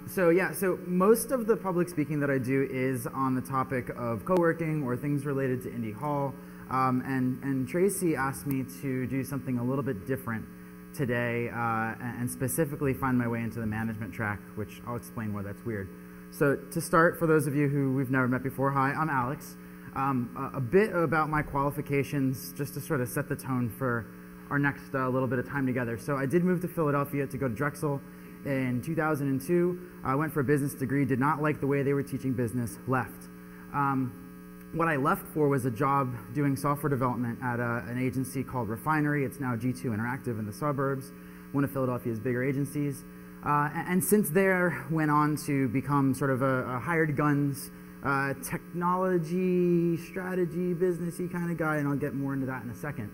So most of the public speaking that I do is on the topic of co-working or things related to Indie Hall. And Tracy asked me to do something a little bit different today and specifically find my way into the management track, which I'll explain why that's weird. So to start, for those of you who we've never met before, hi, I'm Alex. A bit about my qualifications just to sort of set the tone for our next little bit of time together. So I did move to Philadelphia to go to Drexel in 2002. I went for a business degree, did not like the way they were teaching business, left. What I left for was a job doing software development at an agency called Refinery. It's now G2 Interactive in the suburbs, one of Philadelphia's bigger agencies. And since there, went on to become sort of a hired guns, technology, strategy, businessy kind of guy, and I'll get more into that in a second.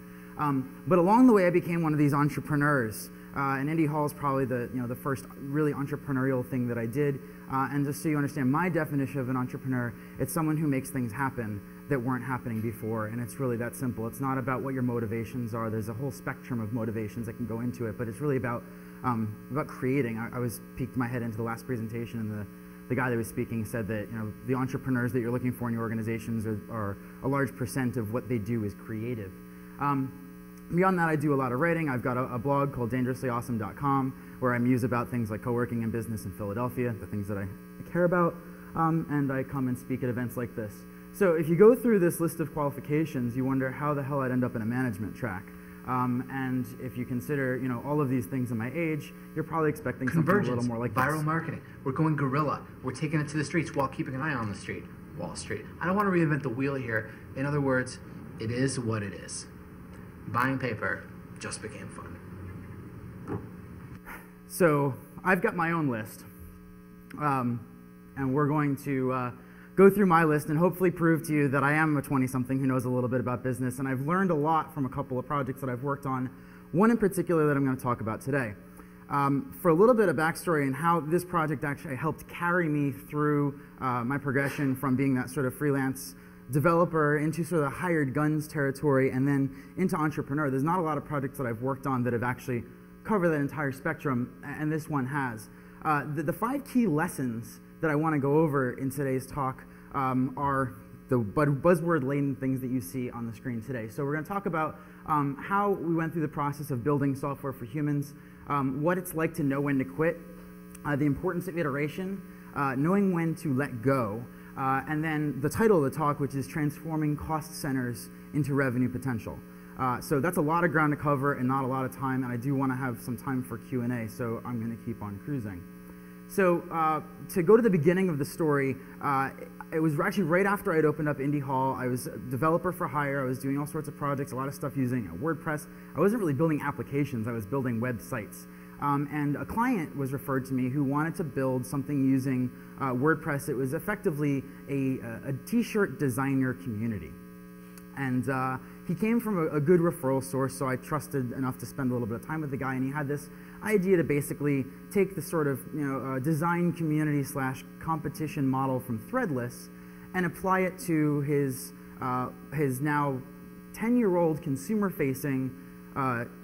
But along the way, I became one of these entrepreneurs. And Indie Hall is probably the first really entrepreneurial thing that I did. And just so you understand my definition of an entrepreneur, it's someone who makes things happen that weren't happening before. And it's really that simple. It's not about what your motivations are. There's a whole spectrum of motivations that can go into it. But it's really about creating. I was peeked my head into the last presentation, and the guy that was speaking said that the entrepreneurs that you're looking for in your organizations are a large % of what they do is creative. Beyond that, I do a lot of writing. I've got a blog called dangerouslyawesome.com where I muse about things like co-working and business in Philadelphia, the things that I care about, and I come and speak at events like this. So if you go through this list of qualifications, you wonder how the hell I'd end up in a management track. And if you consider all of these things in my age, you're probably expecting something a little more like viral this. Marketing. We're going guerrilla. We're taking it to the streets while keeping an eye on the street, Wall Street. I don't want to reinvent the wheel here. In other words, it is what it is. Buying paper just became fun. So I've got my own list, and we're going to go through my list and hopefully prove to you that I am a 20-something who knows a little bit about business, and I've learned a lot from a couple of projects that I've worked on, one in particular that I'm going to talk about today. For a little bit of backstory and how this project actually helped carry me through my progression from being that sort of freelance developer into sort of the hired guns territory and then into entrepreneur. There's not a lot of projects that I've worked on that have actually covered that entire spectrum, and this one has. The 5 key lessons that I want to go over in today's talk are the buzzword-laden things that you see on the screen today. So we're going to talk about how we went through the process of building software for humans, what it's like to know when to quit, the importance of iteration, knowing when to let go, and then the title of the talk, which is Transforming Cost Centers into Revenue Potential. So that's a lot of ground to cover and not a lot of time, and I do want to have some time for Q&A, so I'm going to keep on cruising. So to go to the beginning of the story, it was actually right after I'd opened up Indie Hall. I was a developer for hire. I was doing all sorts of projects, a lot of stuff using WordPress. I wasn't really building applications. I was building websites. And a client was referred to me who wanted to build something using WordPress. It was effectively a t-shirt designer community. And he came from a good referral source, so I trusted enough to spend a little bit of time with the guy, and he had this idea to basically take the sort of design community / competition model from Threadless and apply it to his now 10-year-old consumer-facing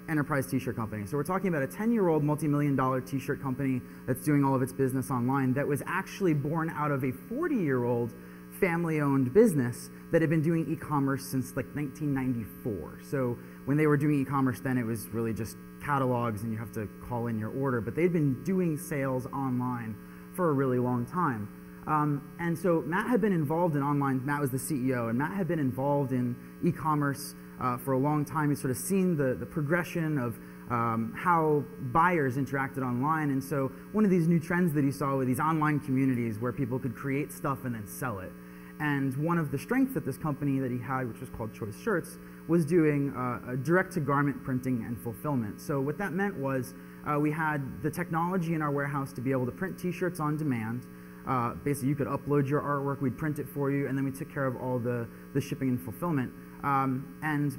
enterprise t-shirt company. So we're talking about a 10-year-old multi-million-dollar t-shirt company that's doing all of its business online that was actually born out of a 40-year-old family-owned business that had been doing e-commerce since like 1994. So when they were doing e-commerce then, it was really just catalogs and you have to call in your order, but they'd been doing sales online for a really long time. And so Matt had been involved in online. Matt was the CEO, and Matt had been involved in e-commerce for a long time. He'd sort of seen the progression of how buyers interacted online, and so one of these new trends that he saw were these online communities where people could create stuff and then sell it. And one of the strengths that this company that he had, which was called Choice Shirts, was doing direct-to-garment printing and fulfillment. So what that meant was we had the technology in our warehouse to be able to print t-shirts on demand. Basically, you could upload your artwork, we'd print it for you, and then we took care of all the shipping and fulfillment. And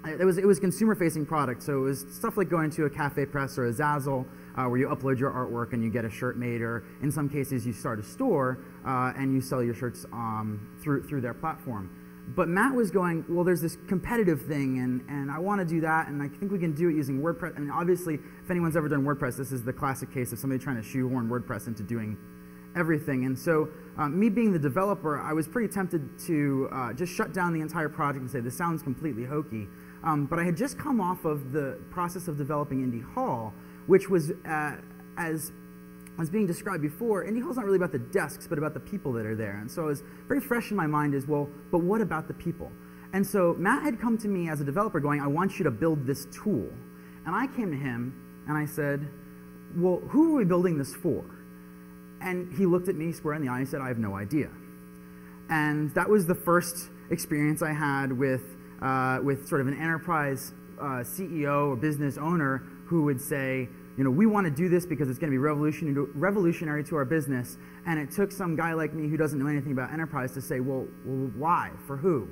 it was consumer-facing product, so it was stuff like going to a Cafe Press or a Zazzle where you upload your artwork and you get a shirt made, or in some cases you start a store and you sell your shirts through their platform. But Matt was going, well, there's this competitive thing, and I want to do that, and I think we can do it using WordPress. And obviously, if anyone's ever done WordPress, this is the classic case of somebody trying to shoehorn WordPress into doing everything. And so me being the developer, I was pretty tempted to just shut down the entire project and say, this sounds completely hokey. But I had just come off of the process of developing Indy Hall, which was, as being described before, Indy Hall's not really about the desks, but about the people that are there. And so it was very fresh in my mind as, well, but what about the people? And so Matt had come to me as a developer going, I want you to build this tool. And I came to him and I said, well, who are we building this for? And he looked at me square in the eye and said, I have no idea. And that was the first experience I had with sort of an enterprise CEO or business owner who would say, we want to do this because it's going to be revolutionary to our business. And it took some guy like me who doesn't know anything about enterprise to say, well why? For who?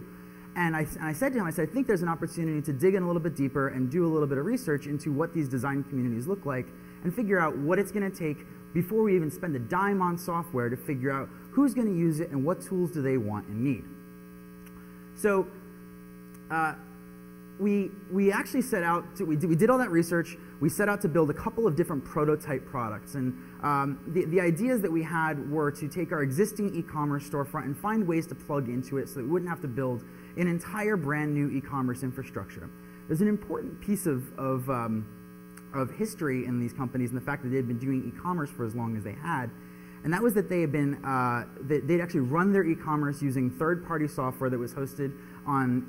And I said to him, I think there's an opportunity to dig in a little bit deeper and do a little bit of research into what these design communities look like and figure out what it's going to take before we even spend a dime on software to figure out who's going to use it and what tools do they want and need. So we actually set out to, we did all that research. We set out to build a couple of different prototype products. And the ideas that we had were to take our existing e-commerce storefront and find ways to plug into it so that we wouldn't have to build an entire brand new e-commerce infrastructure. There's an important piece of history in these companies and the fact that they had been doing e-commerce for as long as they had. And that was that they had been, they'd actually run their e-commerce using third-party software that was hosted on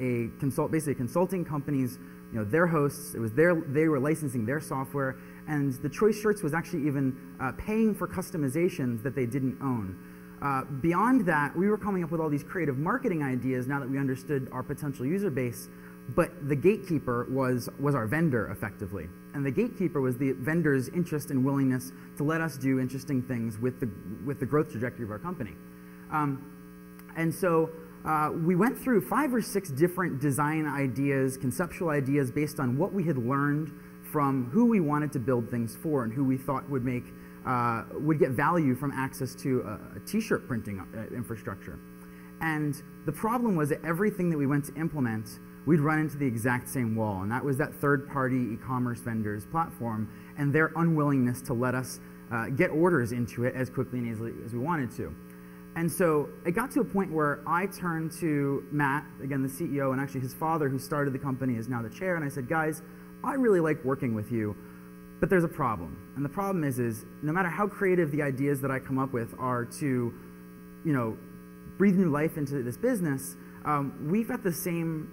basically a consulting company's, their hosts. It was they were licensing their software, and the Choice Shirts was actually even paying for customizations that they didn't own. Beyond that, we were coming up with all these creative marketing ideas now that we understood our potential user base, but the gatekeeper was our vendor, effectively. And the gatekeeper was the vendor's interest and willingness to let us do interesting things with the growth trajectory of our company. And so we went through 5 or 6 different design ideas, conceptual ideas based on what we had learned from who we wanted to build things for and who we thought would get value from access to a t-shirt printing infrastructure. And the problem was that everything that we went to implement, we'd run into the exact same wall, and that was that third-party e-commerce vendor's platform and their unwillingness to let us get orders into it as quickly and easily as we wanted to. And so it got to a point where I turned to Matt, again the CEO, and actually his father, who started the company, is now the chair, and I said, guys, I really like working with you, but there's a problem. And the problem is no matter how creative the ideas that I come up with are to, breathe new life into this business, we've got the same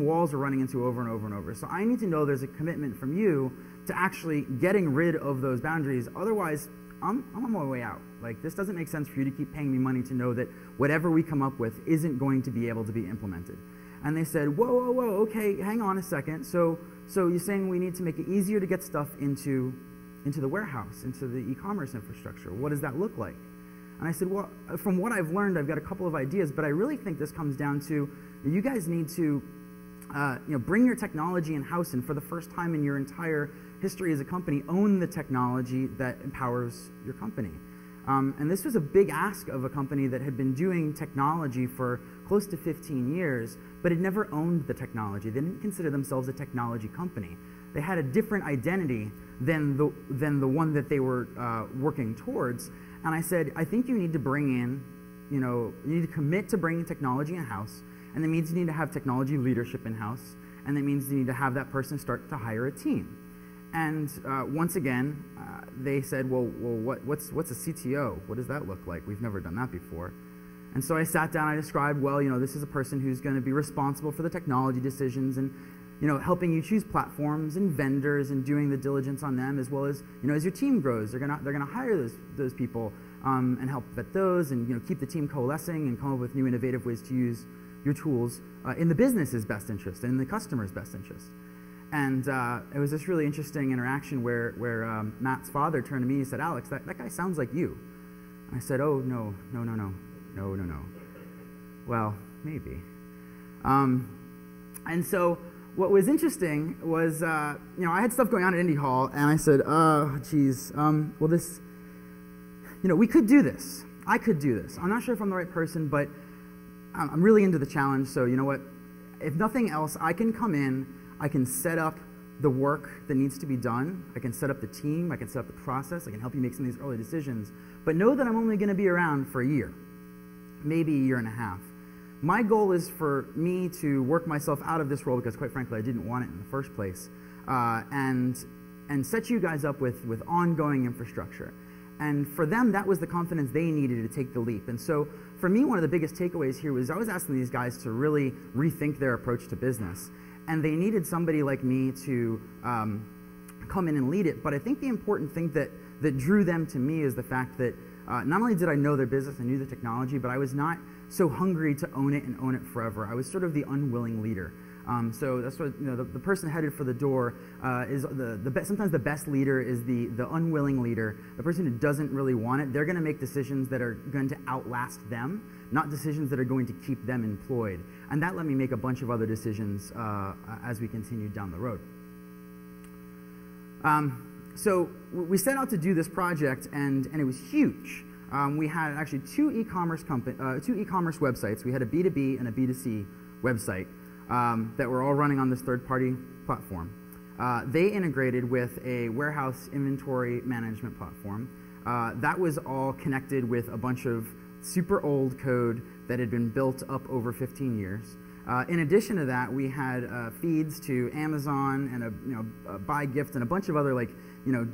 walls we're running into over and over and over. So I need to know there's a commitment from you to actually getting rid of those boundaries. Otherwise, I'm on my way out. Like, this doesn't make sense for you to keep paying me money to know that whatever we come up with isn't going to be able to be implemented. And they said, whoa, okay, hang on a second. So you're saying we need to make it easier to get stuff into the warehouse, into the e-commerce infrastructure. What does that look like? And I said, well, from what I've learned, I've got a couple of ideas, but I really think this comes down to you guys need to bring your technology in-house, and for the first time in your entire history as a company, own the technology that empowers your company. And this was a big ask of a company that had been doing technology for close to 15 years, but had never owned the technology. They didn't consider themselves a technology company. They had a different identity than the one that they were working towards. And I said, I think you need to bring in, you need to commit to bringing technology in-house, and that means you need to have technology leadership in-house, and that means you need to have that person start to hire a team. And once again, they said, well, what's a CTO? What does that look like? We've never done that before. And so I sat down, I described, well, this is a person who's going to be responsible for the technology decisions and, helping you choose platforms and vendors and doing the diligence on them, as well as, as your team grows, they're gonna hire those people and help vet those and, keep the team coalescing and come up with new innovative ways to use your tools in the business's best interest and in the customer's best interest. And it was this really interesting interaction where Matt's father turned to me and said, Alex, that guy sounds like you. And I said, oh, no. Well, maybe. And so what was interesting was, I had stuff going on at Indy Hall, and I said, oh, geez, well, this, we could do this. I could do this. I'm not sure if I'm the right person, but I'm really into the challenge, so you know what? If nothing else, I can come in, I can set up the work that needs to be done, I can set up the team, I can set up the process, I can help you make some of these early decisions, but know that I'm only going to be around for a year, maybe a year and a half. My goal is for me to work myself out of this role, because quite frankly I didn't want it in the first place, and set you guys up with ongoing infrastructure. And for them, that was the confidence they needed to take the leap. And so for me, one of the biggest takeaways here was I was asking these guys to really rethink their approach to business. And they needed somebody like me to come in and lead it. But I think the important thing that drew them to me is the fact that not only did I know their business, I knew the technology, but I was not so hungry to own it and own it forever. I was sort of the unwilling leader. So that's what, you know, the person headed for the door is sometimes the best leader is the unwilling leader, the person who doesn't really want it. They're going to make decisions that are going to outlast them, not decisions that are going to keep them employed. And that let me make a bunch of other decisions as we continued down the road. So we set out to do this project, and it was huge. We had actually two e-commerce websites. We had a B2B and a B2C website that were all running on this third-party platform. They integrated with a warehouse inventory management platform. That was all connected with a bunch of super old code that had been built up over 15 years. In addition to that, we had feeds to Amazon and a buy gift and a bunch of other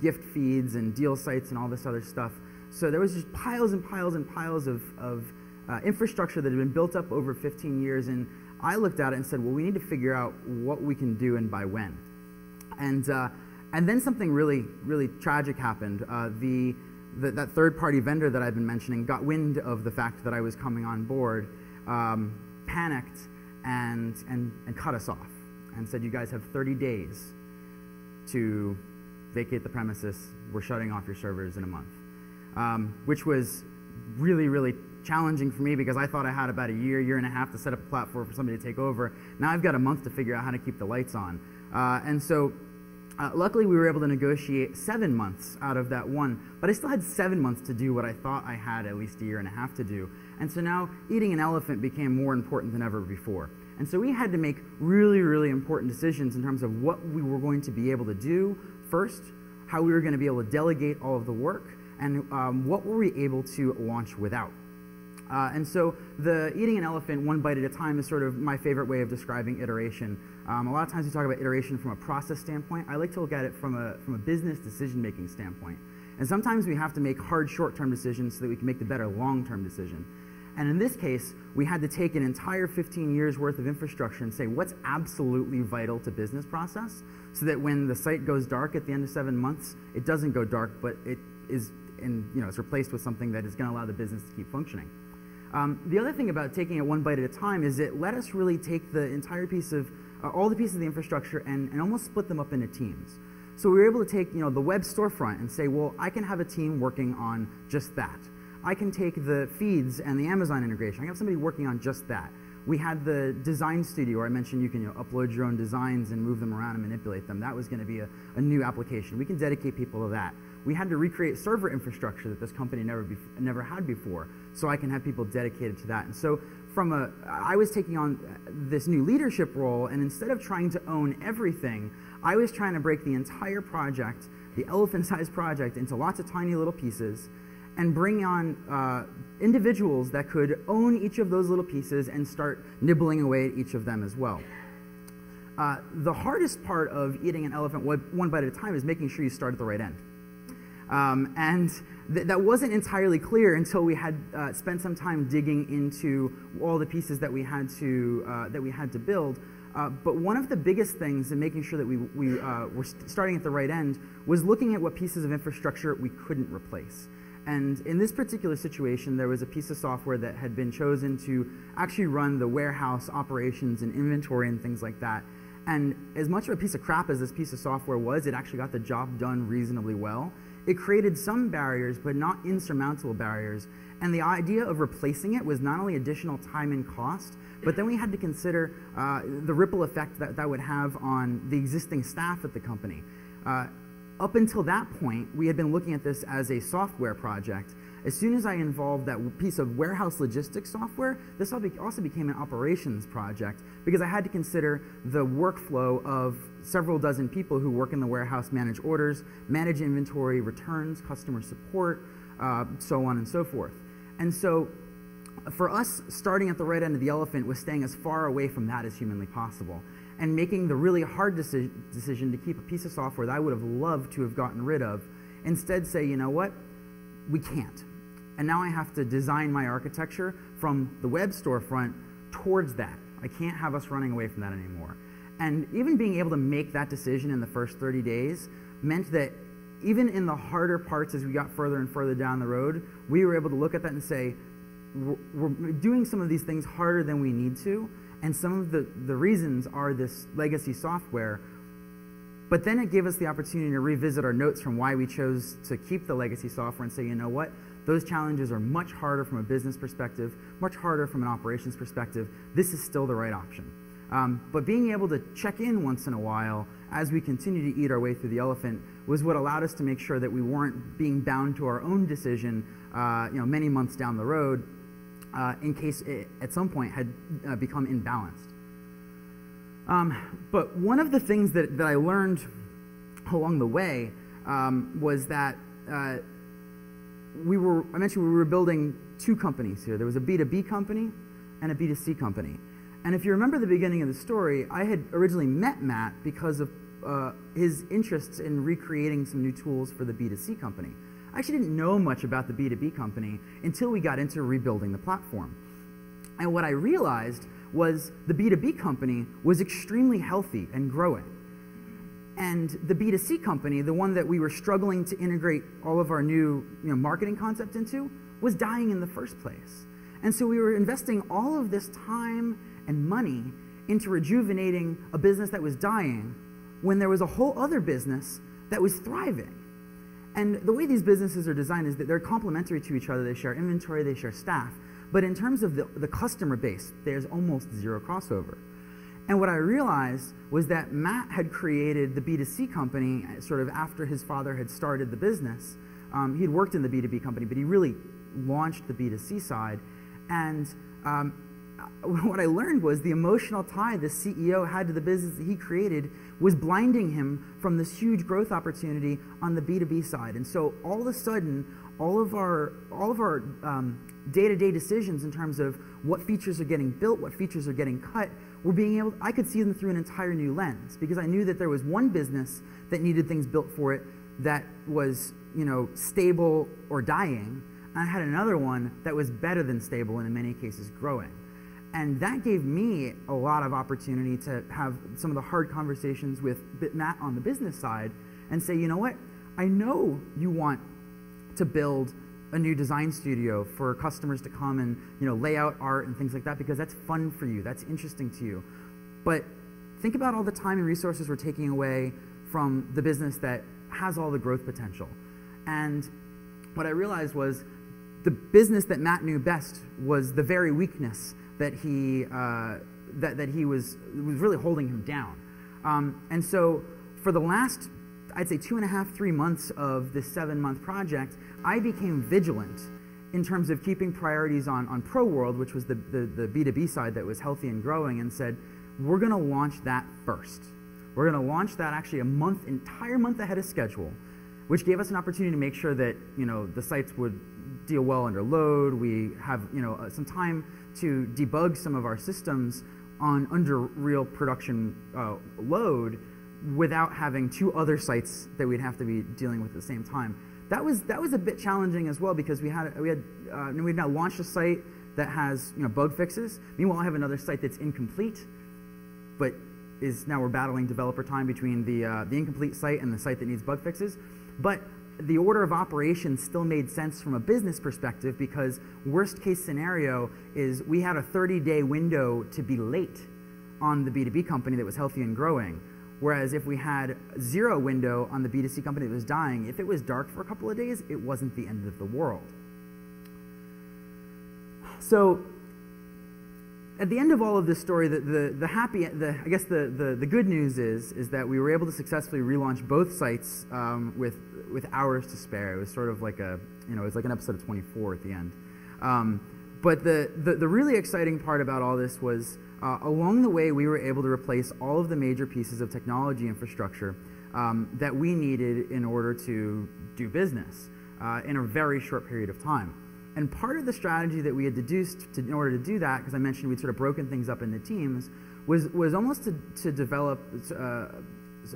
gift feeds and deal sites and all this other stuff. So there was just piles and piles and piles of infrastructure that had been built up over 15 years. And I looked at it and said, well, we need to figure out what we can do and by when. And then something really, really tragic happened. That third-party vendor that I've been mentioning got wind of the fact that I was coming on board, panicked, and cut us off and said, you guys have 30 days to vacate the premises. We're shutting off your servers in a month, which was really, really challenging for me because I thought I had about a year and a half to set up a platform for somebody to take over. Now I've got a month to figure out how to keep the lights on. And so luckily we were able to negotiate 7 months out of that one, but I still had 7 months to do what I thought I had at least a year and a half to do. And so now eating an elephant became more important than ever before. And so we had to make really, really important decisions in terms of what we were going to be able to do first, how we were going to be able to delegate all of the work, and what were we able to launch without. And so the eating an elephant one bite at a time is sort of my favorite way of describing iteration. A lot of times we talk about iteration from a process standpoint. I like to look at it from a business decision-making standpoint. And sometimes we have to make hard short-term decisions so that we can make the better long-term decision. And in this case, we had to take an entire 15 years worth of infrastructure and say what's absolutely vital to business process so that when the site goes dark at the end of 7 months, it doesn't go dark, but it is it's replaced with something that is going to allow the business to keep functioning. The other thing about taking it one bite at a time is it let us really take the entire piece of, all the pieces of the infrastructure and almost split them up into teams. So we were able to take the web storefront and say, well, I can have a team working on just that. I can take the feeds and the Amazon integration. I can have somebody working on just that. We had the design studio where I mentioned you can upload your own designs and move them around and manipulate them. That was going to be a new application. We can dedicate people to that. We had to recreate server infrastructure that this company never had before, so I can have people dedicated to that. And so I was taking on this new leadership role, and instead of trying to own everything, I was trying to break the entire project, the elephant-sized project, into lots of tiny little pieces and bring on individuals that could own each of those little pieces and start nibbling away at each of them as well. The hardest part of eating an elephant one bite at a time is making sure you start at the right end. And that wasn't entirely clear until we had spent some time digging into all the pieces that we had to build. But one of the biggest things in making sure that we were starting at the right end was looking at what pieces of infrastructure we couldn't replace. And in this particular situation, there was a piece of software that had been chosen to actually run the warehouse operations and inventory and things like that. And as much of a piece of crap as this piece of software was, it actually got the job done reasonably well. It created some barriers, but not insurmountable barriers. And the idea of replacing it was not only additional time and cost, but then we had to consider the ripple effect that would have on the existing staff at the company. Up until that point, we had been looking at this as a software project, as soon as I involved that piece of warehouse logistics software, this also became an operations project because I had to consider the workflow of several dozen people who work in the warehouse, manage orders, manage inventory, returns, customer support, so on and so forth. And so for us, starting at the right end of the elephant was staying as far away from that as humanly possible and making the really hard decision to keep a piece of software that I would have loved to have gotten rid of, instead say, you know what, we can't. And now I have to design my architecture from the web storefront towards that. I can't have us running away from that anymore. And even being able to make that decision in the first 30 days meant that even in the harder parts as we got further and further down the road, we were able to look at that and say, we're doing some of these things harder than we need to, and some of the reasons are this legacy software. But then it gave us the opportunity to revisit our notes from why we chose to keep the legacy software and say, you know what, those challenges are much harder from a business perspective, much harder from an operations perspective. This is still the right option. But being able to check in once in a while as we continue to eat our way through the elephant was what allowed us to make sure that we weren't being bound to our own decision many months down the road in case it at some point had become imbalanced. But one of the things that I learned along the way was that I mentioned we were building two companies here. There was a B2B company and a B2C company. And if you remember the beginning of the story, I had originally met Matt because of his interests in recreating some new tools for the B2C company. I actually didn't know much about the B2B company until we got into rebuilding the platform. And what I realized was the B2B company was extremely healthy and growing. And the B2C company, the one that we were struggling to integrate all of our new marketing concept into, was dying in the first place. And so we were investing all of this time and money into rejuvenating a business that was dying when there was a whole other business that was thriving. And the way these businesses are designed is that they're complementary to each other. They share inventory, they share staff. But in terms of the customer base, there's almost zero crossover. And what I realized was that Matt had created the B2C company sort of after his father had started the business. He'd worked in the B2B company, but he really launched the B2C side. And what I learned was the emotional tie the CEO had to the business that he created was blinding him from this huge growth opportunity on the B2B side. And so all of a sudden, all of our day-to-day decisions in terms of what features are getting built, what features are getting cut, I could see them through an entire new lens because I knew that there was one business that needed things built for it that was, stable or dying. And I had another one that was better than stable and in many cases growing. And that gave me a lot of opportunity to have some of the hard conversations with Matt on the business side and say, you know what, I know you want to build a new design studio for customers to come and lay out art and things like that because that's fun for you, that's interesting to you. But think about all the time and resources we're taking away from the business that has all the growth potential. And what I realized was the business that Matt knew best was the very weakness that he was really holding him down. And so for the last, I'd say 2.5, 3 months of this 7-month project, I became vigilant in terms of keeping priorities on Pro World, which was the B2B side that was healthy and growing, and said, we're going to launch that first. We're going to launch that actually entire month ahead of schedule, which gave us an opportunity to make sure that the sites would deal well under load. We have some time to debug some of our systems under real production load without having 2 other sites that we'd have to be dealing with at the same time. That was a bit challenging as well because we've now launched a site that has bug fixes. Meanwhile, I have another site that's incomplete, but now we're battling developer time between the incomplete site and the site that needs bug fixes. But the order of operations still made sense from a business perspective because worst case scenario is we had a 30-day window to be late on the B2B company that was healthy and growing. Whereas if we had 0 window on the B2C company that was dying, if it was dark for a couple of days, it wasn't the end of the world. So at the end of all of this story, I guess the good news is that we were able to successfully relaunch both sites with hours to spare. It was sort of like it was like an episode of 24 at the end. But the really exciting part about all this was along the way we were able to replace all of the major pieces of technology infrastructure that we needed in order to do business in a very short period of time. And part of the strategy that we had deduced in order to do that, because I mentioned we'd sort of broken things up into teams, was almost to develop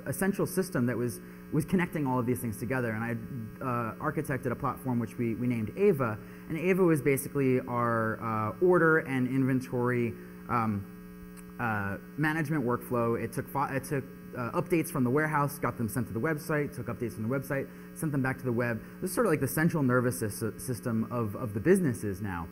a central system that was connecting all of these things together. And I architected a platform which we named Ava. And Ava was basically our order and inventory management workflow. It took updates from the warehouse, got them sent to the website, took updates from the website, sent them back to the web. This is sort of like the central nervous system of the businesses now.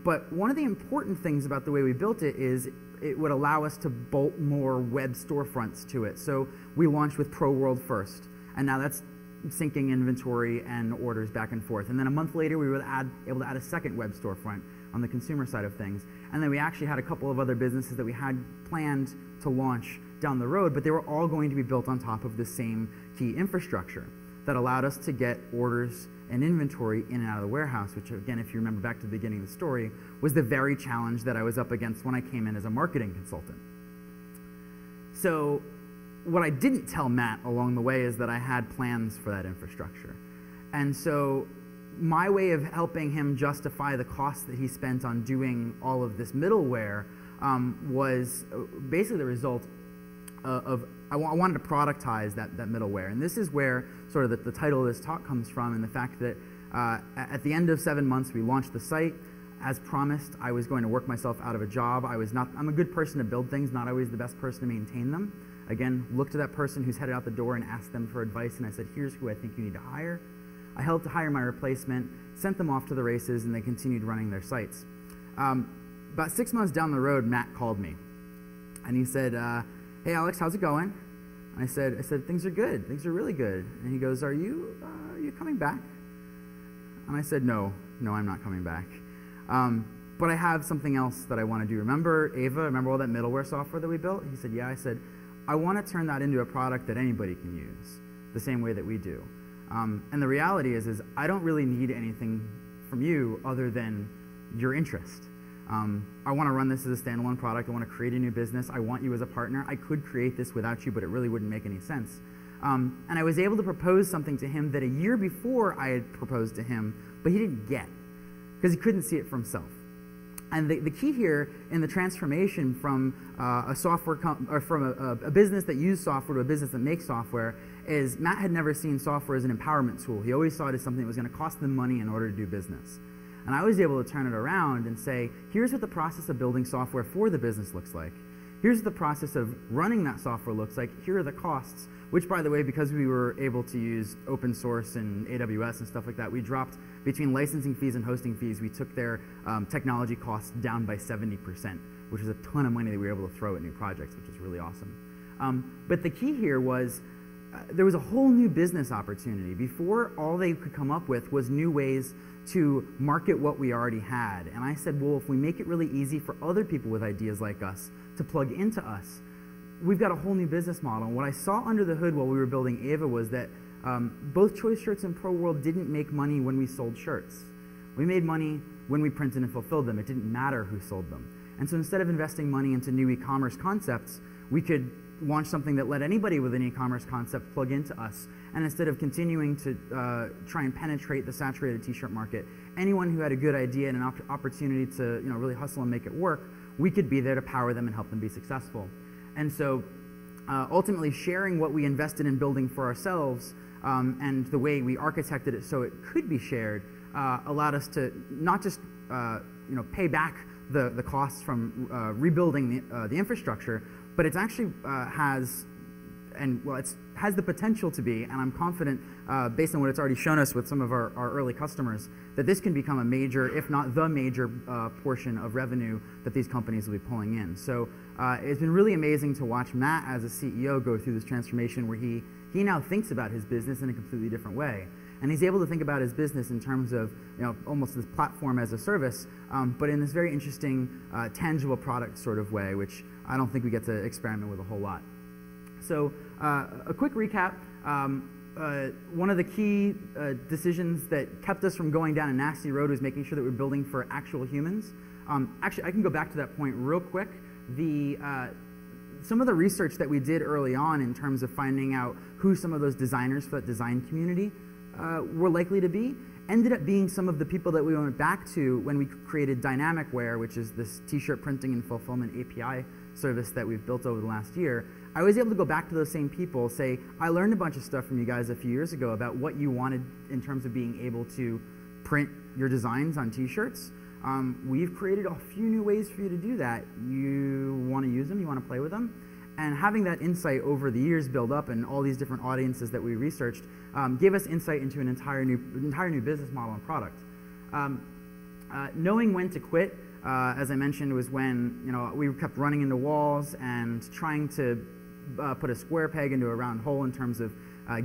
But one of the important things about the way we built it is it would allow us to bolt more web storefronts to it. So we launched with Pro World first, and now that's syncing inventory and orders back and forth. And then a month later, we were able to add a second web storefront on the consumer side of things. And then we actually had a couple of other businesses that we had planned to launch down the road, but they were all going to be built on top of the same key infrastructure that allowed us to get orders and inventory in and out of the warehouse, which again, if you remember back to the beginning of the story, was the very challenge that I was up against when I came in as a marketing consultant. So what I didn't tell Matt along the way is that I had plans for that infrastructure. And so my way of helping him justify the cost that he spent on doing all of this middleware was basically the result of I wanted to productize that middleware. And this is where sort of the title of this talk comes from, and the fact that at the end of 7 months, we launched the site. As promised, I was going to work myself out of a job. I'm a good person to build things, not always the best person to maintain them. Again, looked to that person who's headed out the door and asked them for advice, and I said, here's who I think you need to hire. I helped to hire my replacement, sent them off to the races, and they continued running their sites. About 6 months down the road, Matt called me, and he said, hey, Alex, how's it going? And I said, things are good. Things are really good. And he goes, are you coming back? And I said, no, I'm not coming back. But I have something else that I want to do. Remember Ava? Remember all that middleware software that we built? He said, yeah. I said, I want to turn that into a product that anybody can use, the same way that we do. And the reality is I don't really need anything from you other than your interest. I want to run this as a standalone product. I want to create a new business. I want you as a partner. I could create this without you, but it really wouldn't make any sense. And I was able to propose something to him that a year before I had proposed to him, but he didn't get because he couldn't see it for himself. And the key here in the transformation from a business that used software to a business that makes software is Matt had never seen software as an empowerment tool. He always saw it as something that was going to cost them money in order to do business. And I was able to turn it around and say, here's what the process of building software for the business looks like. Here's what the process of running that software looks like. Here are the costs, which, by the way, because we were able to use open source and AWS and stuff like that, we dropped between licensing fees and hosting fees, we took their technology costs down by 70%, which is a ton of money that we were able to throw at new projects, which is really awesome. But the key here was there was a whole new business opportunity. Before, all they could come up with was new ways to market what we already had. And I said, well, if we make it really easy for other people with ideas like us to plug into us, we've got a whole new business model. And what I saw under the hood while we were building Ava was that both Choice Shirts and Pro World didn't make money when we sold shirts. We made money when we printed and fulfilled them. It didn't matter who sold them. And so instead of investing money into new e-commerce concepts, we could launch something that let anybody with an e-commerce concept plug into us. And instead of continuing to try and penetrate the saturated t-shirt market, anyone who had a good idea and an opportunity to really hustle and make it work, we could be there to power them and help them be successful. And so ultimately sharing what we invested in building for ourselves and the way we architected it so it could be shared allowed us to not just pay back the costs from rebuilding the infrastructure, but it's actually has the potential to be, and I'm confident, based on what it's already shown us with some of our early customers, that this can become a major, if not the major, portion of revenue that these companies will be pulling in. So it's been really amazing to watch Matt as a CEO go through this transformation where he now thinks about his business in a completely different way. And he's able to think about his business in terms of, almost this platform as a service, but in this very interesting, tangible product sort of way, which I don't think we get to experiment with a whole lot. So a quick recap. One of the key decisions that kept us from going down a nasty road was making sure that we're building for actual humans. Actually, I can go back to that point real quick. Some of the research that we did early on in terms of finding out who some of those designers for that design community were likely to be ended up being some of the people that we went back to when we created Dynamic Wear, which is this t-shirt printing and fulfillment API service that we've built over the last year. I was able to go back to those same people, say, I learned a bunch of stuff from you guys a few years ago about what you wanted in terms of being able to print your designs on t-shirts. We've created a few new ways for you to do that. You want to use them, you want to play with them. And having that insight over the years build up and all these different audiences that we researched gave us insight into an entire new business model and product. Knowing when to quit, as I mentioned, was when we kept running into walls and trying to put a square peg into a round hole in terms of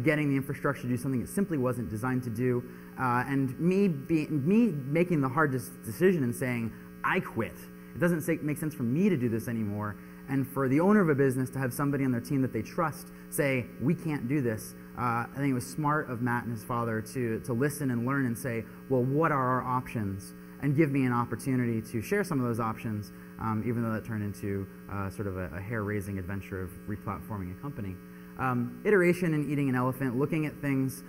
getting the infrastructure to do something it simply wasn't designed to do. And me making the hard decision and saying, I quit. It doesn't make sense for me to do this anymore. And for the owner of a business to have somebody on their team that they trust say, we can't do this, I think it was smart of Matt and his father to listen and learn and say, well, what are our options? And give me an opportunity to share some of those options, even though that turned into sort of a hair-raising adventure of replatforming a company. Iteration and eating an elephant, looking at things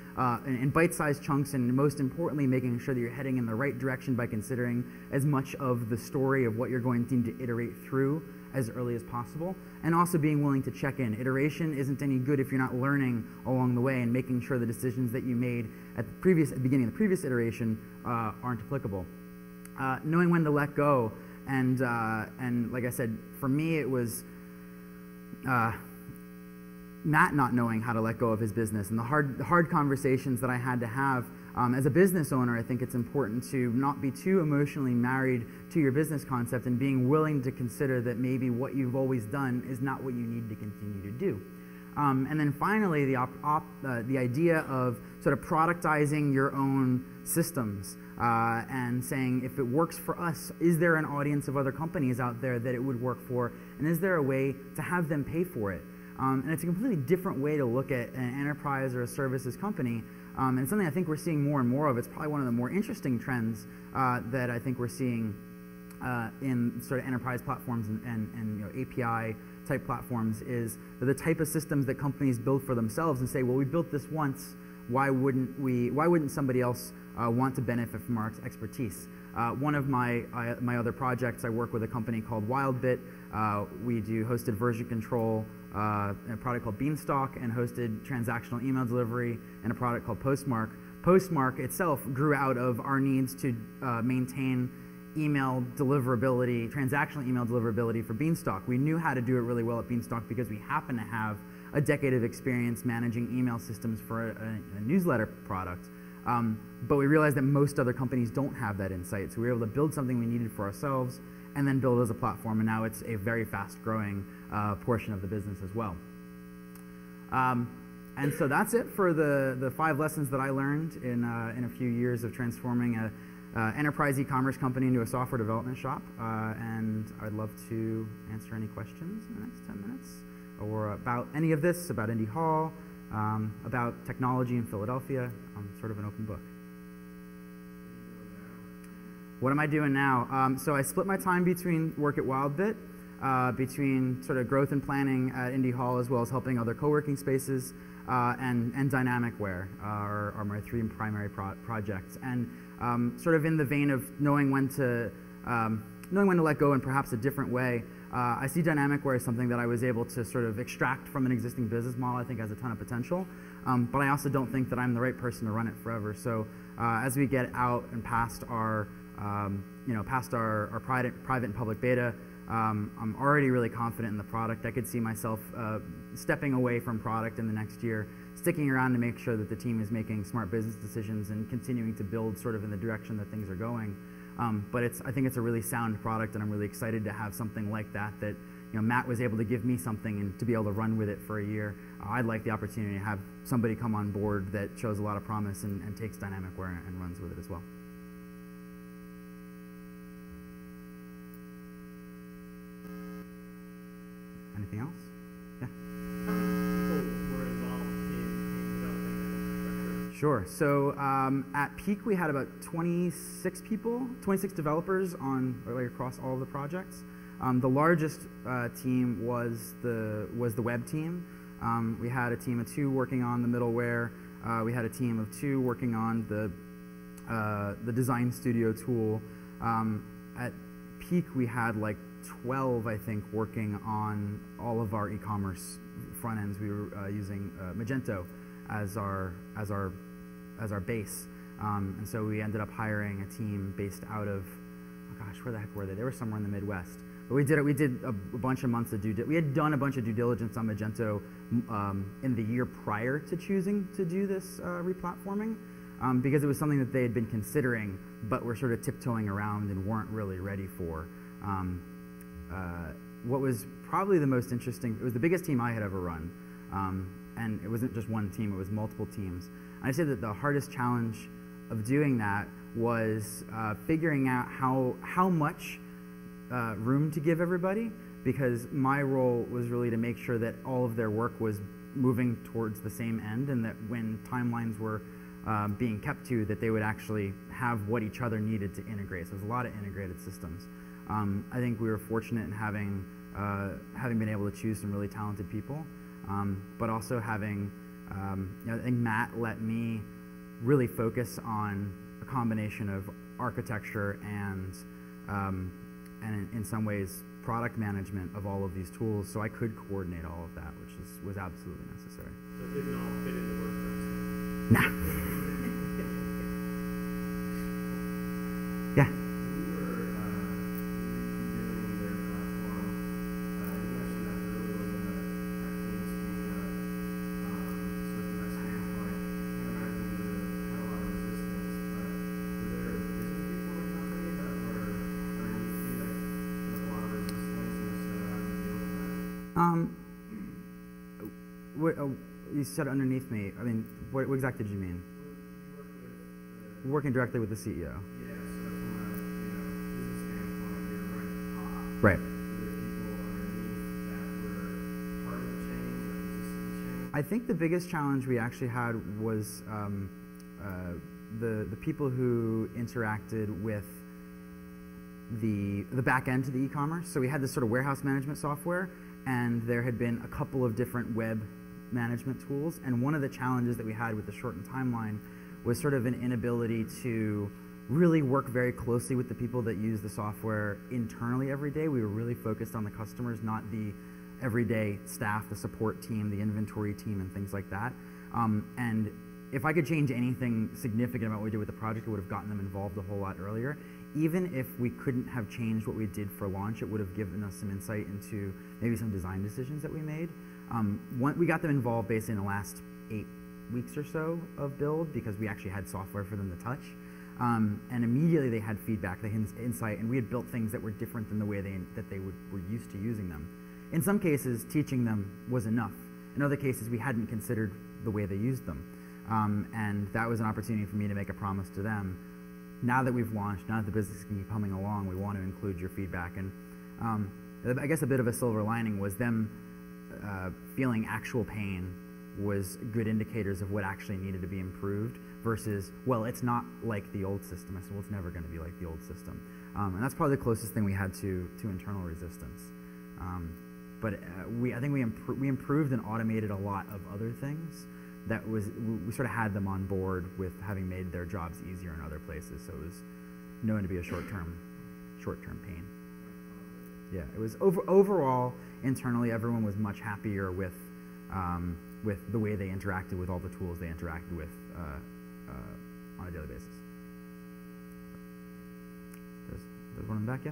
in bite-sized chunks, and most importantly, making sure that you're heading in the right direction by considering as much of the story of what you're going to need to iterate through as early as possible, and also being willing to check in. Iteration isn't any good if you're not learning along the way and making sure the decisions that you made at the beginning of the previous iteration aren't applicable. Knowing when to let go, and like I said, for me it was Matt not knowing how to let go of his business, and the hard conversations that I had to have. As a business owner, I think it's important to not be too emotionally married to your business concept and being willing to consider that maybe what you've always done is not what you need to continue to do. And then finally, the idea of sort of productizing your own systems and saying, if it works for us, is there an audience of other companies out there that it would work for, and is there a way to have them pay for it? And it's a completely different way to look at an enterprise or a services company. And it's something I think we're seeing more and more of. It's probably one of the more interesting trends that I think we're seeing in sort of enterprise platforms and API type platforms is the type of systems that companies build for themselves and say, well, we built this once. Why wouldn't somebody else want to benefit from our expertise? One of my other projects, I work with a company called WildBit. We do hosted version control, a product called Beanstalk, and hosted transactional email delivery, and a product called Postmark. Postmark itself grew out of our needs to maintain email deliverability, transactional email deliverability for Beanstalk. We knew how to do it really well at Beanstalk because we happen to have a decade of experience managing email systems for a newsletter product. But we realized that most other companies don't have that insight. So we were able to build something we needed for ourselves and then build it as a platform, and now it's a very fast-growing portion of the business as well. And so that's it for the 5 lessons that I learned in a few years of transforming an enterprise e-commerce company into a software development shop. And I'd love to answer any questions in the next 10 minutes, or about any of this, about Indy Hall, about technology in Philadelphia. I'm sort of an open book. What am I doing now? So I split my time between work at WildBit, between sort of growth and planning at Indy Hall, as well as helping other co-working spaces, and Dynamic Wear are my 3 primary projects. And sort of in the vein of knowing when to let go in perhaps a different way, I see Dynamic Wear as something that I was able to sort of extract from an existing business model. I think has a ton of potential, but I also don't think that I'm the right person to run it forever. So as we get out and past our private and public beta, I'm already really confident in the product. I could see myself stepping away from product in the next year, sticking around to make sure that the team is making smart business decisions and continuing to build sort of in the direction that things are going. But I think it's a really sound product, and I'm really excited to have something like that Matt was able to give me something and to be able to run with it for a year. I'd like the opportunity to have somebody come on board that shows a lot of promise and takes dynamicware and runs with it as well. Anything else? Yeah. How many people were involved in developing that infrastructure? Sure. So at peak, we had about 26 people, 26 developers across all of the projects. The largest team was the web team. We had a team of 2 working on the middleware. We had a team of 2 working on the design studio tool. At peak, we had like 12, I think, working on all of our e-commerce front ends. We were using Magento as our base, and so we ended up hiring a team based out of, oh gosh, where the heck were they? They were somewhere in the Midwest. But we did a bunch of months of we had done a bunch of due diligence on Magento in the year prior to choosing to do this replatforming, because it was something that they had been considering, but were sort of tiptoeing around and weren't really ready for. What was probably the most interesting, it was the biggest team I had ever run, and it wasn't just one team, it was multiple teams. And I say that the hardest challenge of doing that was figuring out how much room to give everybody, because my role was really to make sure that all of their work was moving towards the same end, and that when timelines were being kept to, that they would actually have what each other needed to integrate. So there's a lot of integrated systems. I think we were fortunate in having been able to choose some really talented people, but also having, I think Matt let me really focus on a combination of architecture and in some ways product management of all of these tools, so I could coordinate all of that, which was absolutely necessary. So it didn't all fit in the WordPress. Nah. Yeah. You said underneath me. I mean, what exactly did you mean? Working directly with the CEO. Yeah, so from a business standpoint, we were running Right. Were there people underneath that were part of the change or resistant the change? I think the biggest challenge we actually had was the people who interacted with the back end to the e-commerce. So we had this sort of warehouse management software, and there had been a couple of different web management tools, and one of the challenges that we had with the shortened timeline was sort of an inability to really work very closely with the people that use the software internally every day. We were really focused on the customers, not the everyday staff, the support team, the inventory team, and things like that. And if I could change anything significant about what we did with the project, it would have gotten them involved a whole lot earlier. Even if we couldn't have changed what we did for launch, it would have given us some insight into maybe some design decisions that we made. We got them involved basically in the last 8 weeks or so of build, because we actually had software for them to touch. And immediately they had feedback, they had insight, and we had built things that were different than the way they were used to using them. In some cases, teaching them was enough. In other cases, we hadn't considered the way they used them. And that was an opportunity for me to make a promise to them. Now that we've launched, now that the business can keep humming along, we want to include your feedback. And I guess a bit of a silver lining was them feeling actual pain was good indicators of what actually needed to be improved versus, well, it's not like the old system. I said, well, it's never going to be like the old system. And that's probably the closest thing we had to internal resistance. But I think we improved and automated a lot of other things. We sort of had them on board with having made their jobs easier in other places, so it was known to be a short-term pain. Yeah, it was overall internally, everyone was much happier with the way they interacted with all the tools they interacted with on a daily basis. There's one in the back, yeah.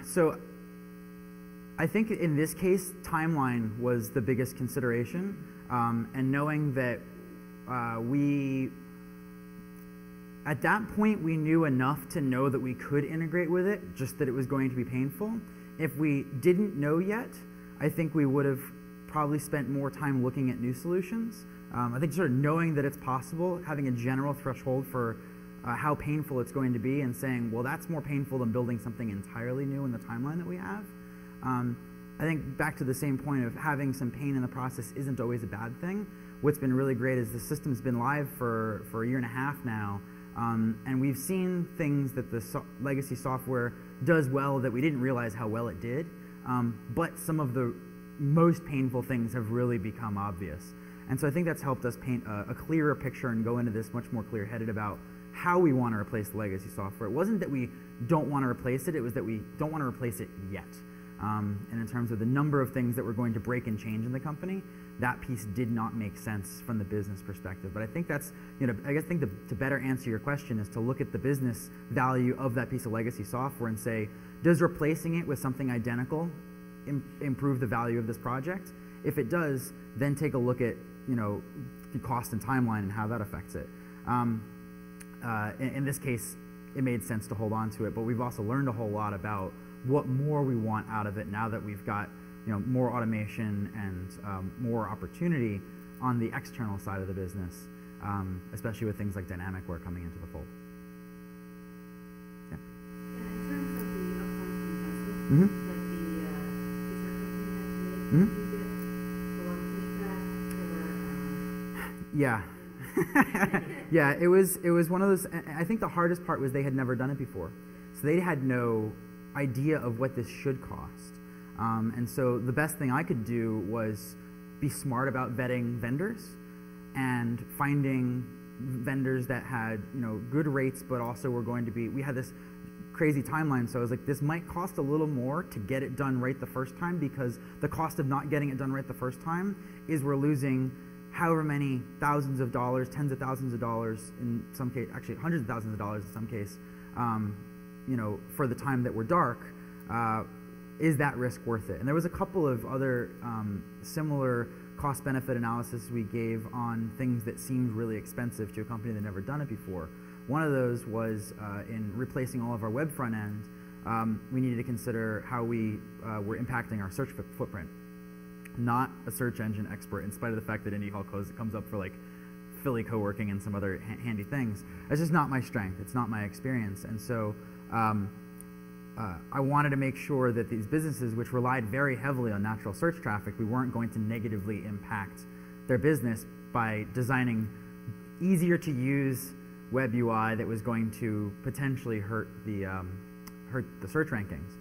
So I think in this case, timeline was the biggest consideration, and knowing that at that point, we knew enough to know that we could integrate with it, just that it was going to be painful. If we didn't know yet, I think we would have probably spent more time looking at new solutions. I think sort of knowing that it's possible, having a general threshold for how painful it's going to be and saying, well, that's more painful than building something entirely new in the timeline that we have. I think back to the same point of having some pain in the process isn't always a bad thing. What's been really great is the system's been live for a year and a half now, and we've seen things that the legacy software does well that we didn't realize how well it did, but some of the most painful things have really become obvious. And so I think that's helped us paint a clearer picture and go into this much more clear-headed about how we want to replace the legacy software. It wasn't that we don't want to replace it, it was that we don't want to replace it yet. And in terms of the number of things that we're going to break and change in the company, that piece did not make sense from the business perspective. But I think that's, I think to better answer your question is to look at the business value of that piece of legacy software and say, does replacing it with something identical improve the value of this project? If it does, then take a look at, the cost and timeline and how that affects it. In this case, it made sense to hold on to it, but we've also learned a whole lot about what more we want out of it now that we've got more automation and more opportunity on the external side of the business, especially with things like dynamic work coming into the fold. Yeah. In terms of the upfront investment, Mm-hmm. like the research that you had to make, Mm-hmm. did you get a lot of pushback or? Yeah. Yeah, it was one of those. I think the hardest part was they had never done it before, so they had no idea of what this should cost. And so the best thing I could do was be smart about vetting vendors and finding vendors that had good rates, but also were going to be. We had this crazy timeline, so I was like, this might cost a little more to get it done right the first time, because the cost of not getting it done right the first time is we're losing however many thousands of dollars, tens of thousands of dollars in some case, actually hundreds of thousands of dollars in some case, for the time that we're dark. Is that risk worth it? And there was a couple of other similar cost-benefit analysis we gave on things that seemed really expensive to a company that had never done it before. One of those was in replacing all of our web front end, we needed to consider how we were impacting our search footprint. Not a search engine expert, in spite of the fact that Indie Hall comes up for like Philly co-working and some other handy things. That's just not my strength. It's not my experience. And so I wanted to make sure that these businesses, which relied very heavily on natural search traffic, we weren't going to negatively impact their business by designing easier to use web UI that was going to potentially hurt the search rankings.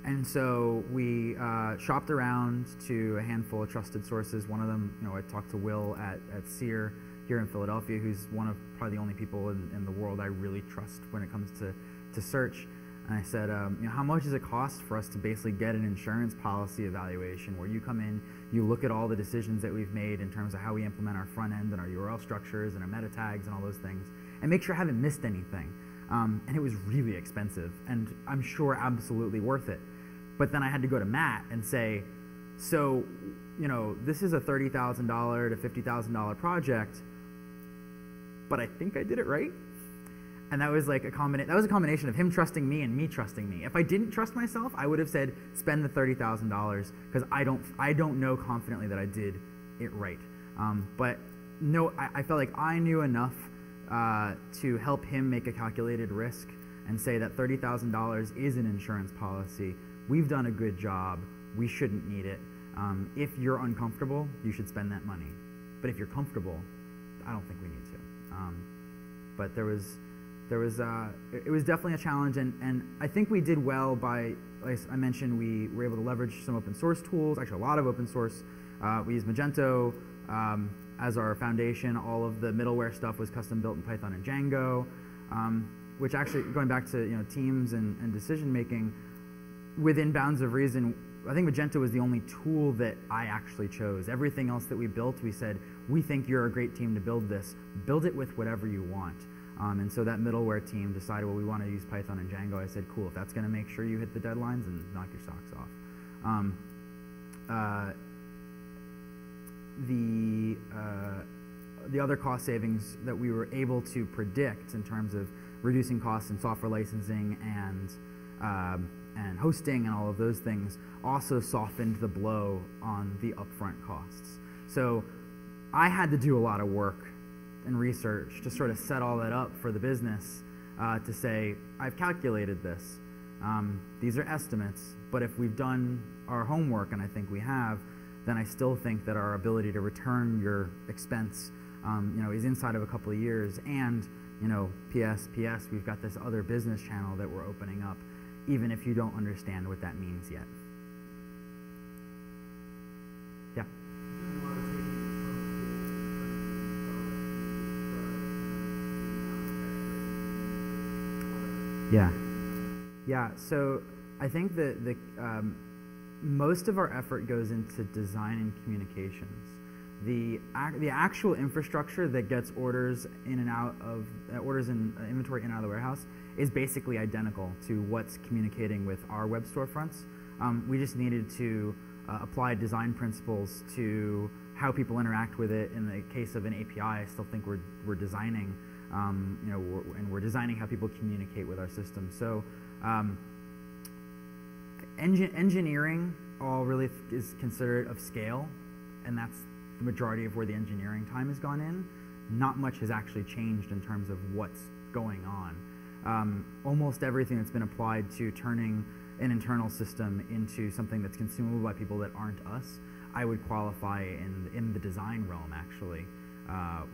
And so we shopped around to a handful of trusted sources. One of them, I talked to Will at Sear here in Philadelphia, who's one of probably the only people in the world I really trust when it comes to search. And I said, how much does it cost for us to basically get an insurance policy evaluation where you come in, you look at all the decisions that we've made in terms of how we implement our front end and our URL structures and our meta tags and all those things, and make sure I haven't missed anything. And it was really expensive, and I'm sure absolutely worth it. But then I had to go to Matt and say, so, this is a $30,000 to $50,000 project, but I think I did it right. And that was like a combination of him trusting me and me trusting me. If I didn't trust myself, I would have said spend the $30,000 because I don't know confidently that I did it right. But no, I felt like I knew enough to help him make a calculated risk and say that $30,000 is an insurance policy. We've done a good job. We shouldn't need it. If you're uncomfortable, you should spend that money. But if you're comfortable, I don't think we need to. But it was definitely a challenge, and I think we did well by, like I mentioned, we were able to leverage some open source tools, actually a lot of open source. We used Magento as our foundation. All of the middleware stuff was custom built in Python and Django, which actually, going back to teams and decision making, within bounds of reason, I think Magento was the only tool that I actually chose. Everything else that we built, we said, we think you're a great team to build this. Build it with whatever you want. And so that middleware team decided, well, we want to use Python and Django. I said, cool, if that's going to make sure you hit the deadlines, and knock your socks off. the other cost savings that we were able to predict in terms of reducing costs in software licensing and hosting and all of those things also softened the blow on the upfront costs. So I had to do a lot of work and research to sort of set all that up for the business to say, I've calculated this. These are estimates, but if we've done our homework, and I think we have, then I still think that our ability to return your expense is inside of a couple of years. And PS, we've got this other business channel that we're opening up, even if you don't understand what that means yet. Yeah. Yeah. So I think that most of our effort goes into design and communications. The actual infrastructure that gets orders in and out of orders and inventory in and out of the warehouse is basically identical to what's communicating with our web storefronts. We just needed to apply design principles to how people interact with it. In the case of an API, I still think we're designing, and we're designing how people communicate with our system. So engineering all really is considered of scale, and that's the majority of where the engineering time has gone in. Not much has actually changed in terms of what's going on. Almost everything that's been applied to turning an internal system into something that's consumable by people that aren't us, I would qualify in the design realm, actually,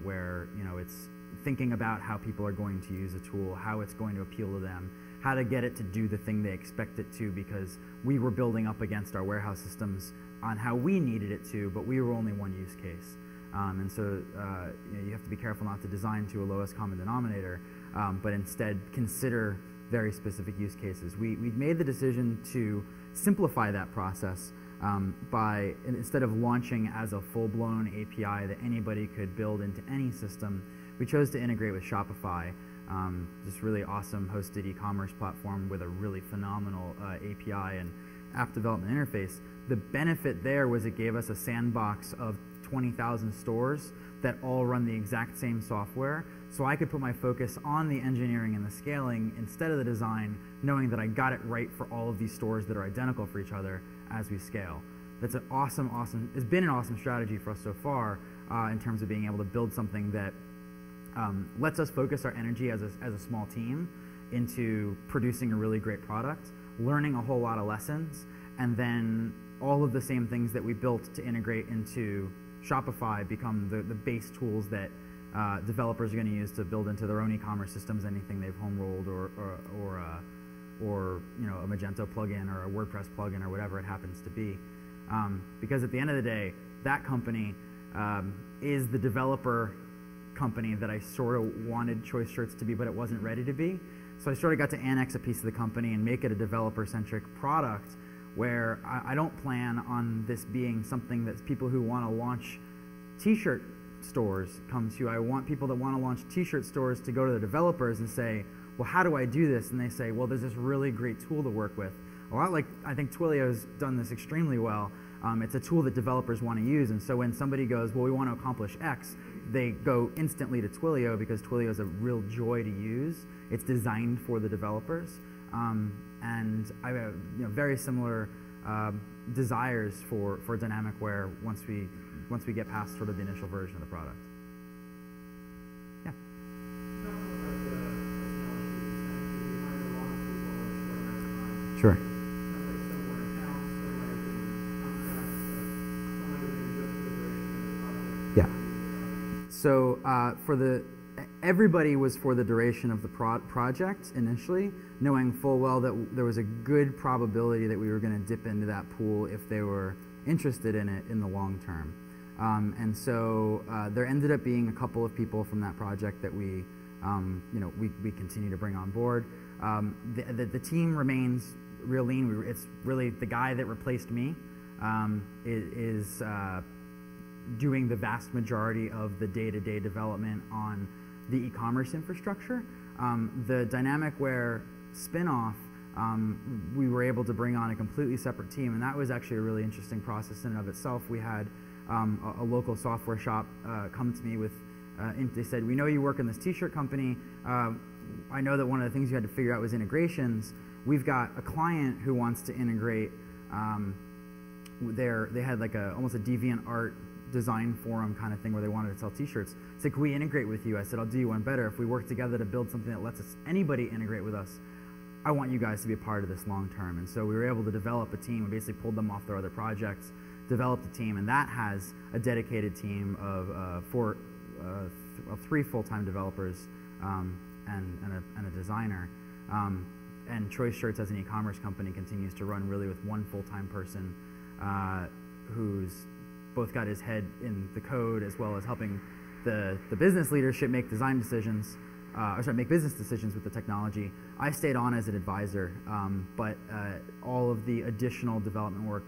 where it's thinking about how people are going to use a tool, how it's going to appeal to them, how to get it to do the thing they expect it to, because we were building up against our warehouse systems on how we needed it to, but we were only one use case. And so you have to be careful not to design to a lowest common denominator, but instead consider very specific use cases. We made the decision to simplify that process by, instead of launching as a full-blown API that anybody could build into any system, we chose to integrate with Shopify, this really awesome hosted e-commerce platform with a really phenomenal API and app development interface. The benefit there was it gave us a sandbox of 20,000 stores that all run the exact same software, so I could put my focus on the engineering and the scaling instead of the design, knowing that I got it right for all of these stores that are identical for each other as we scale. That's an awesome, it's been an awesome strategy for us so far in terms of being able to build something that lets us focus our energy as a small team into producing a really great product, learning a whole lot of lessons, and then all of the same things that we built to integrate into Shopify become the base tools that developers are going to use to build into their own e-commerce systems, anything they've home rolled or a Magento plugin or a WordPress plugin or whatever it happens to be. Because at the end of the day, that company is the developer company that I sort of wanted Choice Shirts to be, but it wasn't ready to be. So I sort of got to annex a piece of the company and make it a developer-centric product where I don't plan on this being something that people who want to launch t-shirt stores come to. I want people that want to launch t-shirt stores to go to the developers and say, well, how do I do this? And they say, well, there's this really great tool to work with. A lot like, I think Twilio's done this extremely well. It's a tool that developers want to use, and so when somebody goes, well, we want to accomplish X, they go instantly to Twilio because Twilio is a real joy to use. It's designed for the developers, and I have very similar desires for Dynamicware once we get past sort of the initial version of the product. Yeah. Sure. Yeah. So everybody was for the duration of the project initially, knowing full well that there was a good probability that we were going to dip into that pool if they were interested in it in the long term. And so there ended up being a couple of people from that project that we continue to bring on board. The team remains real lean. It's really the guy that replaced me is doing the vast majority of the day-to-day development on the e-commerce infrastructure. The Dynamicware spin-off, we were able to bring on a completely separate team, and that was actually a really interesting process in and of itself. We had a local software shop come to me with they said, we know you work in this t-shirt company. I know that one of the things you had to figure out was integrations. We've got a client who wants to integrate they had like almost a DeviantArt design forum kind of thing where they wanted to sell t-shirts. It's like, can we integrate with you? I said, I'll do you one better. If we work together to build something that lets anybody integrate with us, I want you guys to be a part of this long term. And so we were able to develop a team. We basically pulled them off their other projects, developed a team, and that has a dedicated team of three full-time developers and a designer. And Choice Shirts as an e-commerce company continues to run really with one full-time person who's both got his head in the code as well as helping the business leadership make design decisions, make business decisions with the technology. I stayed on as an advisor, but all of the additional development work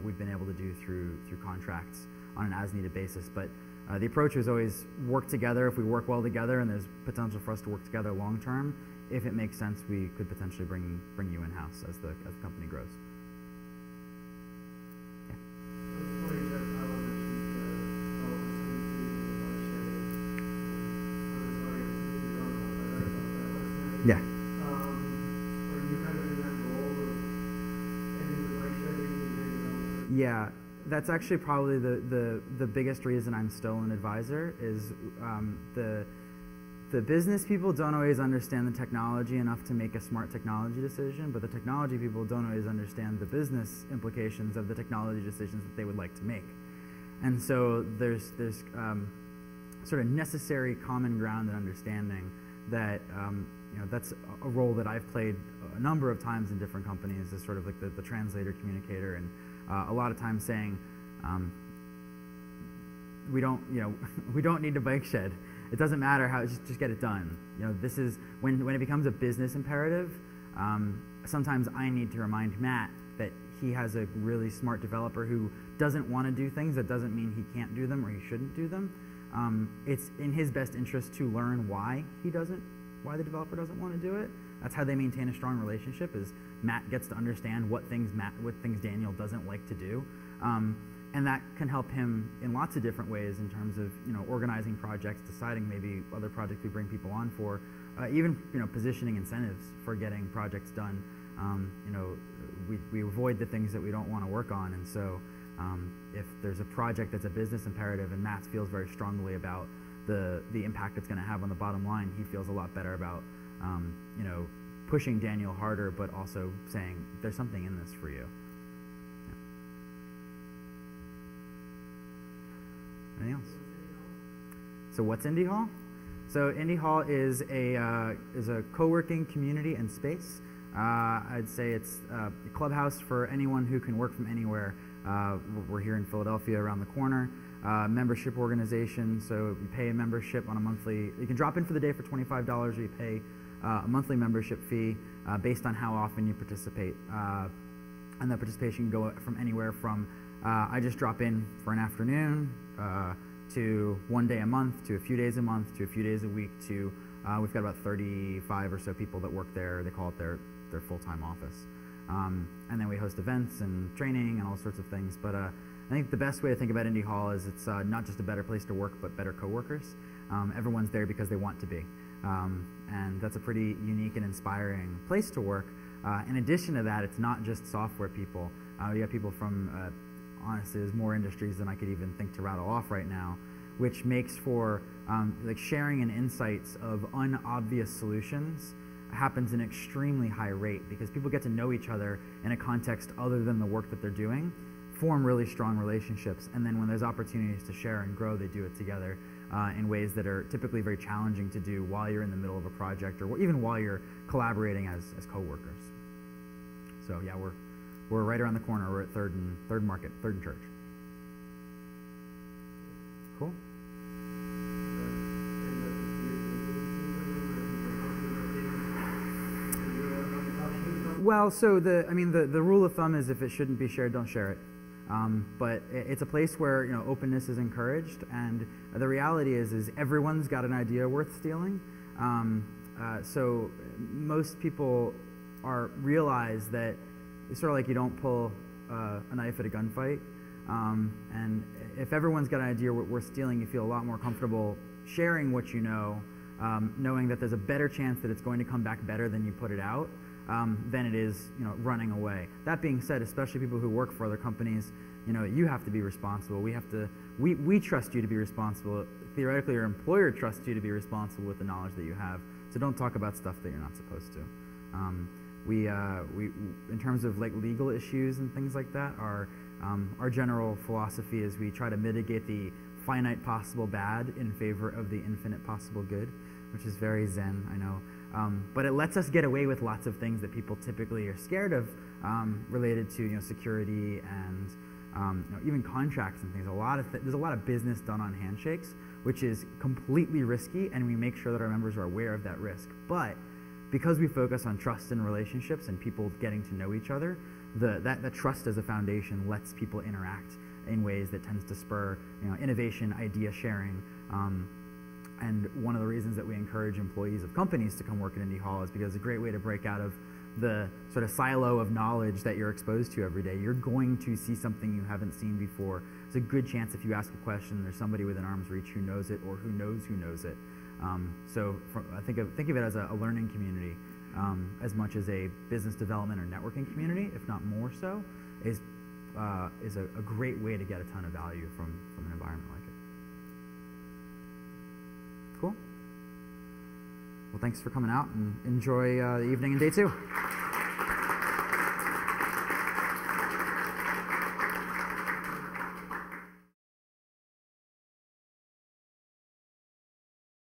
we've been able to do through contracts on an as-needed basis. But the approach was always work together. If we work well together and there's potential for us to work together long term, if it makes sense, we could potentially bring you in-house as the company grows. Yeah. Are you kind of in that role of ending the bike shedding and Yeah, that's actually probably the biggest reason I'm still an advisor is the business people don't always understand the technology enough to make a smart technology decision, but the technology people don't always understand the business implications of the technology decisions that they would like to make. And so there's sort of necessary common ground and understanding that that's a role that I've played a number of times in different companies as sort of like the translator, communicator, and a lot of times saying we don't need a bike shed. It doesn't matter how, just get it done. This is when it becomes a business imperative. Sometimes I need to remind Matt that he has a really smart developer who doesn't want to do things. That doesn't mean he can't do them or he shouldn't do them. It's in his best interest to learn why the developer doesn't want to do it. That's how they maintain a strong relationship. Is Matt gets to understand what things Daniel doesn't like to do. And that can help him in lots of different ways in terms of organizing projects, deciding maybe other projects we bring people on for, even positioning incentives for getting projects done. We avoid the things that we don't want to work on, and so if there's a project that's a business imperative and Matt feels very strongly about the impact it's going to have on the bottom line, he feels a lot better about pushing Daniel harder, but also saying there's something in this for you. Anything else? So what's Indie Hall? So Indie Hall is a co-working community and space. I'd say it's a clubhouse for anyone who can work from anywhere. We're here in Philadelphia, around the corner. Membership organization, so you pay a membership on a monthly. You can drop in for the day for $25, or you pay a monthly membership fee based on how often you participate. And that participation can go from anywhere from I just drop in for an afternoon to one day a month, to a few days a month, to a few days a week, to we've got about 35 or so people that work there. They call it their full-time office. And then we host events and training and all sorts of things. But I think the best way to think about Indie Hall is it's not just a better place to work, but better coworkers. Everyone's there because they want to be. And that's a pretty unique and inspiring place to work. In addition to that, it's not just software people. We have people from honestly, there's more industries than I could even think to rattle off right now, which makes for like sharing and insights of unobvious solutions happens at an extremely high rate because people get to know each other in a context other than the work that they're doing, form really strong relationships, and then when there's opportunities to share and grow, they do it together in ways that are typically very challenging to do while you're in the middle of a project or even while you're collaborating as co-workers. So yeah, we're right around the corner. We're at Third Market, Third and Church. Cool. Well, so the rule of thumb is if it shouldn't be shared, don't share it. But it's a place where openness is encouraged, and the reality is everyone's got an idea worth stealing. So most people realize that it's sort of like you don't pull a knife at a gunfight. And if everyone's got an idea worth stealing, you feel a lot more comfortable sharing what you know, knowing that there's a better chance that it's going to come back better than you put it out, than it is, running away. That being said, especially people who work for other companies, you have to be responsible. We trust you to be responsible. Theoretically, your employer trusts you to be responsible with the knowledge that you have. So don't talk about stuff that you're not supposed to. We, in terms of like legal issues and things like that, our general philosophy is we try to mitigate the finite possible bad in favor of the infinite possible good, which is very Zen, I know. But it lets us get away with lots of things that people typically are scared of, related to security and even contracts and things. There's a lot of business done on handshakes, which is completely risky, and we make sure that our members are aware of that risk. But because we focus on trust and relationships and people getting to know each other, that trust as a foundation lets people interact in ways that tends to spur innovation, idea sharing. And one of the reasons that we encourage employees of companies to come work at Indy Hall is because it's a great way to break out of the sort of silo of knowledge that you're exposed to every day. You're going to see something you haven't seen before. There's a good chance if you ask a question, there's somebody within arm's reach who knows it or who knows it. So I think of it as a learning community, as much as a business development or networking community, if not more so, is a great way to get a ton of value from an environment like it. Cool. Well, thanks for coming out, and enjoy the evening and day 2.